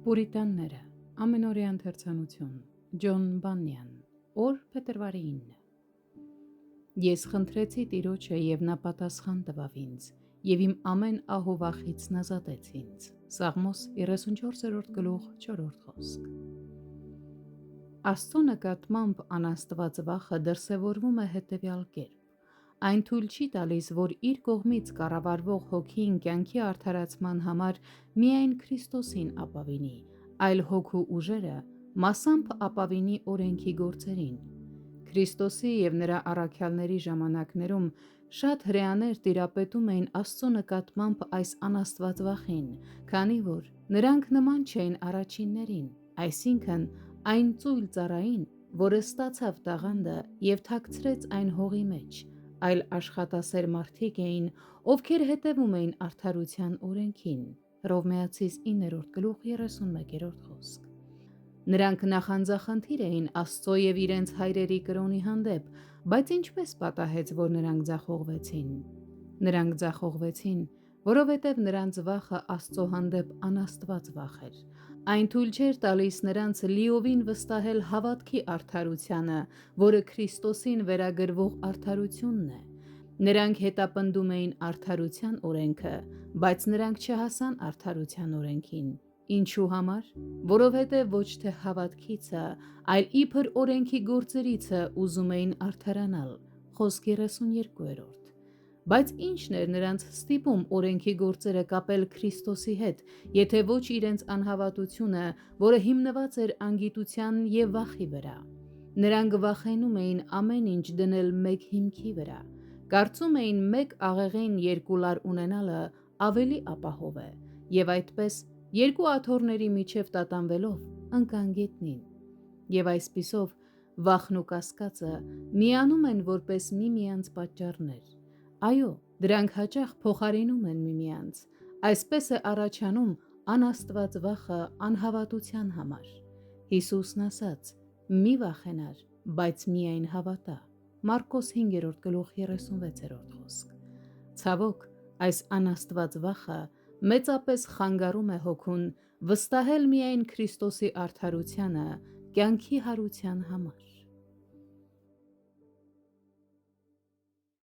Պուրիտանները, ամենօրյա ընթերցանություն, Ջոն Բանյան, օր փետրվարի 9։ Ես խնդրեցի Տիրոջը և նա պատասխան տվավ ինձ, և իմ ամեն ահովախից ազատեց ինձ։ Սաղմոս 34-րդ գլուխ 4-րդ խոսք։ Աստծո նկատմամբ անաստված վախը դրսևորվում է հետևյալ կերպ. այն թույլ չի տալիս, որ իր կողմից կառավարվող հոգին կյանքի արդարացման համար միայն Քրիստոսին ապավինի, այլ հոգու ուժերը մասամբ ապավինի օրենքի գործերին։ Քրիստոսի և նրա առաքյալների ժամանակներում շատ հրեաներ տիրապետում էին Աստծո նկատմամբ այս անաստված վախին, քանի որ նրանք նման չէին առաջիններին, այսինքն այն ծույլ ծառային, որը ստացավ տաղանդը և թաքցրեց այն հողի մեջ, այլ աշխատասեր մարդիկ էին, ովքեր հետևում էին արդարության օրենքին։ Հռովմայացիս 9:31 խոսք։ Նրանք նախանձախնդիր էին Աստծո և իրենց հայրերի կրոնի հանդեպ, բայց ինչպես պատահեց, որ նրանք ձախողվեցին։ Նրանք ձախողվեցին, որովհետև նրանց վախը Աստծո հանդեպ անաստված վախ էր։ Այն թույլ չէր տալիս նրանց լիովին վստահել հավատքի արդարությանը, որը Քրիստոսին վերագրվող արդարությունն է։ Նրանք հետապնդում էին արդարության օրենքը, բայց նրանք չհասան արդարության օրենքին։ Ինչու համար։ Որովհետև ոչ թե հավատքիցը, այլ իբր օրենքի գործերիցը ուզում էին արդարանալ։ Խոսք 32-րդ։ Բայց ի՞նչն էր նրանց ստիպում օրենքի գործերը կապել Քրիստոսի հետ, եթե ոչ իրենց անհավատությունը, որը հիմնված էր անգիտության և վախի վրա։ Նրանք վախենում էին ամեն ինչ դնել մեկ հիմքի վրա։ Կարծում էին մեկ աղեղին երկու լար ունենալը ավելի ապահով է, և այդպես երկու աթոռների միջև տատանվելով ընկան գետնին։ Եվ այսպիսով վախն ու կասկածը միանում են որպես միմյանց պատճառներ։ Այո, դրանք հաճախ փոխարինում են միմյանց։ Այսպես է առաջանում անաստված վախը անհավատության համար։ Հիսուսն ասաց. «Մի վախենար, բայց միայն հավատա»։ Մարկոս 5:36 խոսք։ Ցավոք, այս անաստված վախը մեծապես խանգարում է հոգուն վստահել միայն Քրիստոսի արդարությանը կյանքի հարության համար։